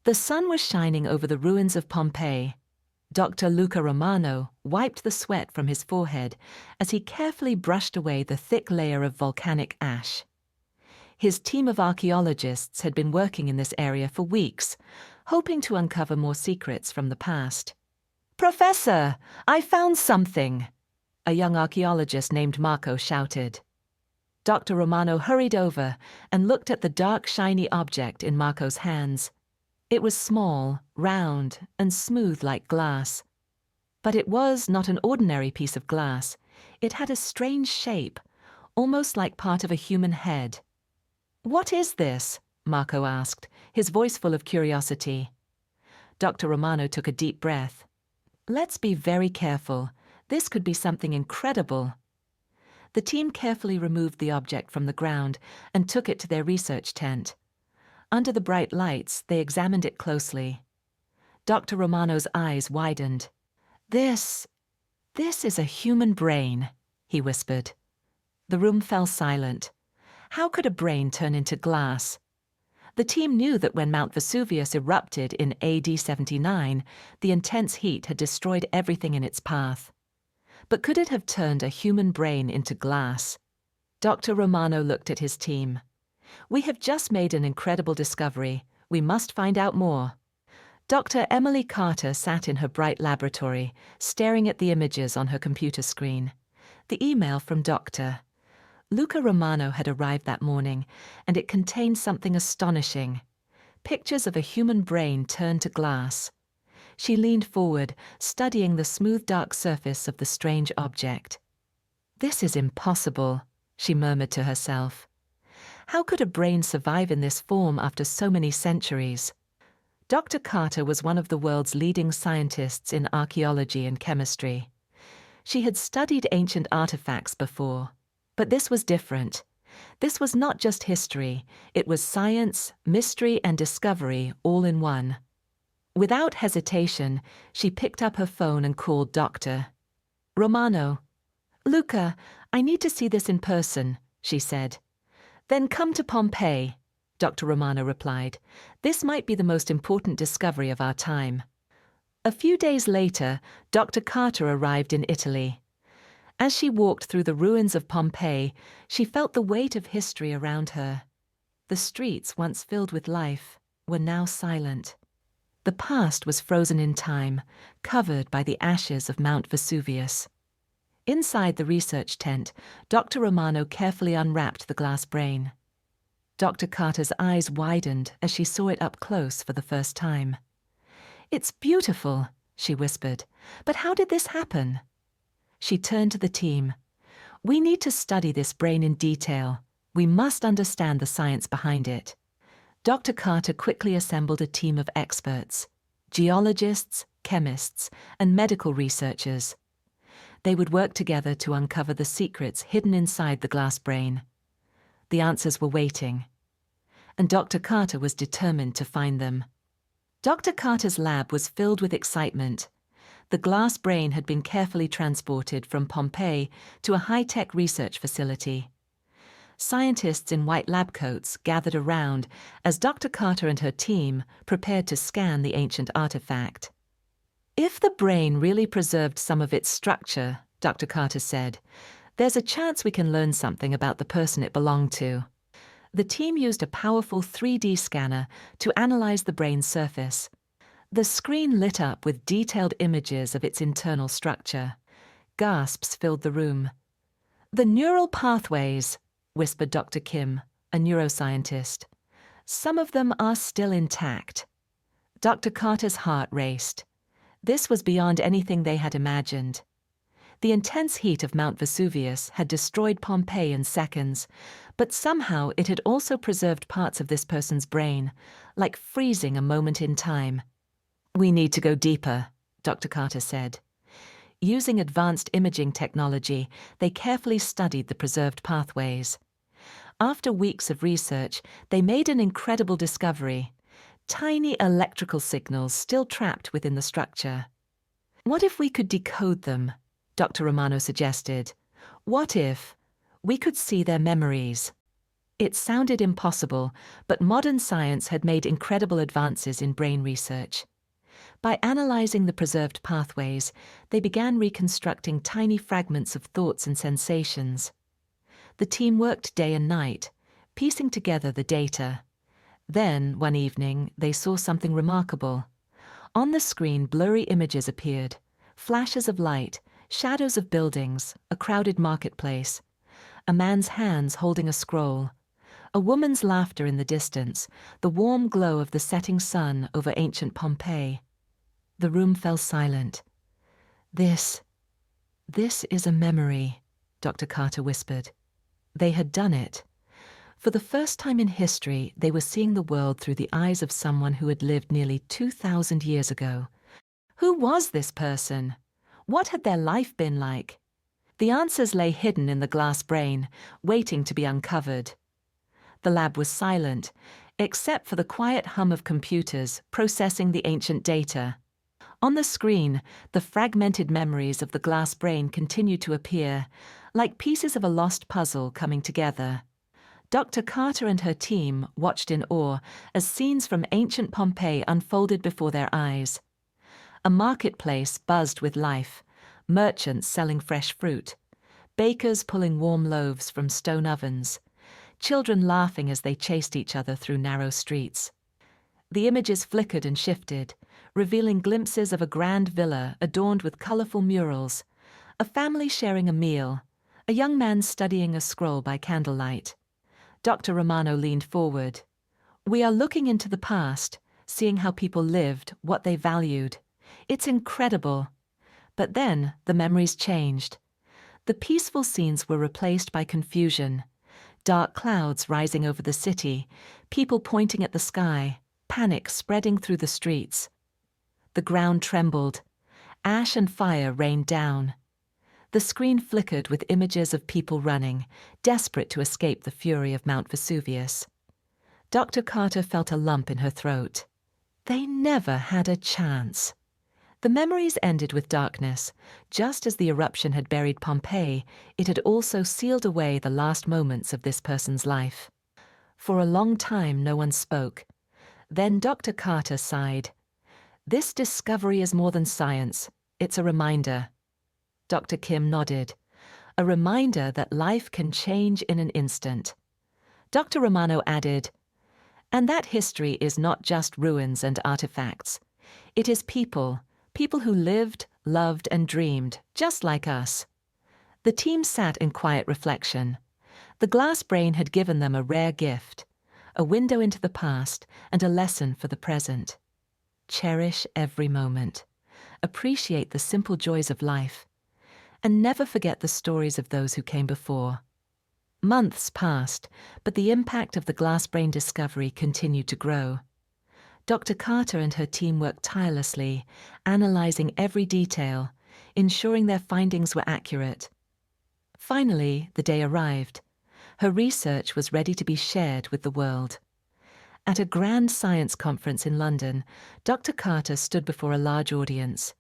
The sun was shining over the ruins of Pompeii. Dr. Luca Romano wiped the sweat from his forehead as he carefully brushed away the thick layer of volcanic ash. His team of archaeologists had been working in this area for weeks, hoping to uncover more secrets from the past. "Professor, I found something!" a young archaeologist named Marco shouted. Dr. Romano hurried over and looked at the dark, shiny object in Marco's hands. It was small, round, and smooth like glass. But it was not an ordinary piece of glass. It had a strange shape, almost like part of a human head. "What is this?" Marco asked, his voice full of curiosity. Dr. Romano took a deep breath. "Let's be very careful. This could be something incredible." The team carefully removed the object from the ground and took it to their research tent. Under the bright lights, they examined it closely. Dr. Romano's eyes widened. This is a human brain," he whispered. The room fell silent. How could a brain turn into glass? The team knew that when Mount Vesuvius erupted in AD 79, the intense heat had destroyed everything in its path. But could it have turned a human brain into glass? Dr. Romano looked at his team. "We have just made an incredible discovery. We must find out more." Dr. Emily Carter sat in her bright laboratory, staring at the images on her computer screen. The email from Dr. Luca Romano had arrived that morning, and it contained something astonishing. Pictures of a human brain turned to glass. She leaned forward, studying the smooth dark surface of the strange object. "This is impossible," she murmured to herself. How could a brain survive in this form after so many centuries? Dr. Carter was one of the world's leading scientists in archaeology and chemistry. She had studied ancient artifacts before, but this was different. This was not just history, it was science, mystery, and discovery all in one. Without hesitation, she picked up her phone and called Dr. Romano. "Luca, I need to see this in person," she said. "Then come to Pompeii," Dr. Romano replied. "This might be the most important discovery of our time." A few days later, Dr. Carter arrived in Italy. As she walked through the ruins of Pompeii, she felt the weight of history around her. The streets, once filled with life, were now silent. The past was frozen in time, covered by the ashes of Mount Vesuvius. Inside the research tent, Dr. Romano carefully unwrapped the glass brain. Dr. Carter's eyes widened as she saw it up close for the first time. "It's beautiful," she whispered. "But how did this happen?" She turned to the team. "We need to study this brain in detail. We must understand the science behind it." Dr. Carter quickly assembled a team of experts: geologists, chemists, and medical researchers. They would work together to uncover the secrets hidden inside the glass brain. The answers were waiting, and Dr. Carter was determined to find them. Dr. Carter's lab was filled with excitement. The glass brain had been carefully transported from Pompeii to a high-tech research facility. Scientists in white lab coats gathered around as Dr. Carter and her team prepared to scan the ancient artifact. "If the brain really preserved some of its structure," Dr. Carter said, "there's a chance we can learn something about the person it belonged to." The team used a powerful 3D scanner to analyze the brain's surface. The screen lit up with detailed images of its internal structure. Gasps filled the room. "The neural pathways," whispered Dr. Kim, a neuroscientist. "Some of them are still intact." Dr. Carter's heart raced. This was beyond anything they had imagined. The intense heat of Mount Vesuvius had destroyed Pompeii in seconds, but somehow it had also preserved parts of this person's brain, like freezing a moment in time. "We need to go deeper," Dr. Carter said. Using advanced imaging technology, they carefully studied the preserved pathways. After weeks of research, they made an incredible discovery: tiny electrical signals still trapped within the structure. "What if we could decode them?" Dr. Romano suggested. "What if we could see their memories?" It sounded impossible, but modern science had made incredible advances in brain research. By analyzing the preserved pathways, they began reconstructing tiny fragments of thoughts and sensations. The team worked day and night, piecing together the data. Then, one evening, they saw something remarkable. On the screen, blurry images appeared, flashes of light, shadows of buildings, a crowded marketplace, a man's hands holding a scroll, a woman's laughter in the distance, the warm glow of the setting sun over ancient Pompeii. The room fell silent. This is a memory," Dr. Carter whispered. They had done it. For the first time in history, they were seeing the world through the eyes of someone who had lived nearly 2,000 years ago. Who was this person? What had their life been like? The answers lay hidden in the glass brain, waiting to be uncovered. The lab was silent, except for the quiet hum of computers processing the ancient data. On the screen, the fragmented memories of the glass brain continued to appear, like pieces of a lost puzzle coming together. Dr. Carter and her team watched in awe as scenes from ancient Pompeii unfolded before their eyes. A marketplace buzzed with life, merchants selling fresh fruit, bakers pulling warm loaves from stone ovens, children laughing as they chased each other through narrow streets. The images flickered and shifted, revealing glimpses of a grand villa adorned with colorful murals, a family sharing a meal, a young man studying a scroll by candlelight. Dr. Romano leaned forward. "We are looking into the past, seeing how people lived, what they valued. It's incredible." But then the memories changed. The peaceful scenes were replaced by confusion. Dark clouds rising over the city, people pointing at the sky, panic spreading through the streets. The ground trembled. Ash and fire rained down. The screen flickered with images of people running, desperate to escape the fury of Mount Vesuvius. Dr. Carter felt a lump in her throat. They never had a chance. The memories ended with darkness. Just as the eruption had buried Pompeii, it had also sealed away the last moments of this person's life. For a long time, no one spoke. Then Dr. Carter sighed. "This discovery is more than science. It's a reminder." Dr. Kim nodded. "A reminder that life can change in an instant." Dr. Romano added, "And that history is not just ruins and artifacts. It is people who lived, loved, and dreamed, just like us." The team sat in quiet reflection. The glass brain had given them a rare gift, a window into the past and a lesson for the present. Cherish every moment. Appreciate the simple joys of life. And never forget the stories of those who came before. Months passed, but the impact of the glass brain discovery continued to grow. Dr. Carter and her team worked tirelessly, analyzing every detail, ensuring their findings were accurate. Finally, the day arrived. Her research was ready to be shared with the world. At a grand science conference in London, Dr. Carter stood before a large audience.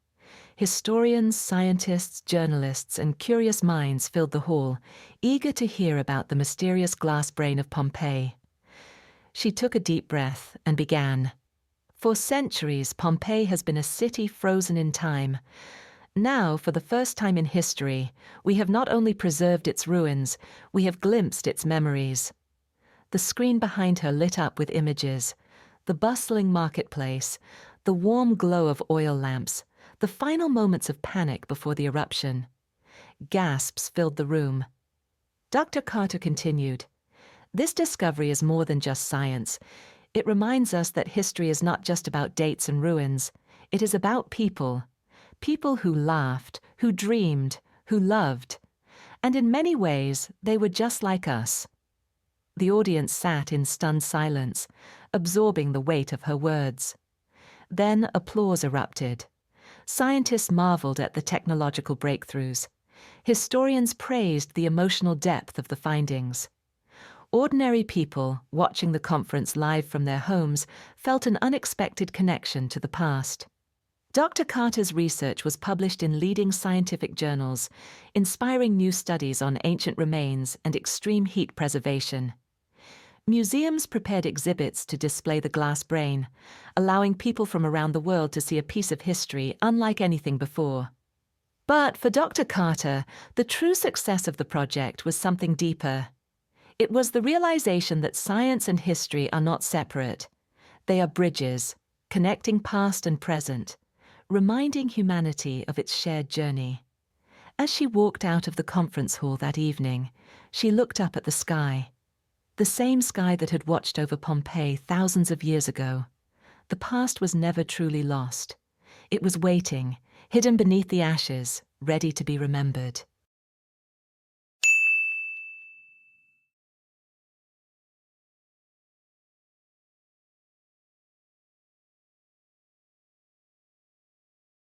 Historians, scientists, journalists, and curious minds filled the hall, eager to hear about the mysterious glass brain of Pompeii. She took a deep breath and began. "For centuries, Pompeii has been a city frozen in time. Now, for the first time in history, we have not only preserved its ruins, we have glimpsed its memories." The screen behind her lit up with images, the bustling marketplace, the warm glow of oil lamps, the final moments of panic before the eruption. Gasps filled the room. Dr. Carter continued, "This discovery is more than just science. It reminds us that history is not just about dates and ruins. It is about people. People who laughed, who dreamed, who loved. And in many ways, they were just like us." The audience sat in stunned silence, absorbing the weight of her words. Then applause erupted. Scientists marveled at the technological breakthroughs. Historians praised the emotional depth of the findings. Ordinary people, watching the conference live from their homes, felt an unexpected connection to the past. Dr. Carter's research was published in leading scientific journals, inspiring new studies on ancient remains and extreme heat preservation. Museums prepared exhibits to display the glass brain, allowing people from around the world to see a piece of history unlike anything before. But for Dr. Carter, the true success of the project was something deeper. It was the realization that science and history are not separate. They are bridges, connecting past and present, reminding humanity of its shared journey. As she walked out of the conference hall that evening, she looked up at the sky. The same sky that had watched over Pompeii thousands of years ago. The past was never truly lost. It was waiting, hidden beneath the ashes, ready to be remembered.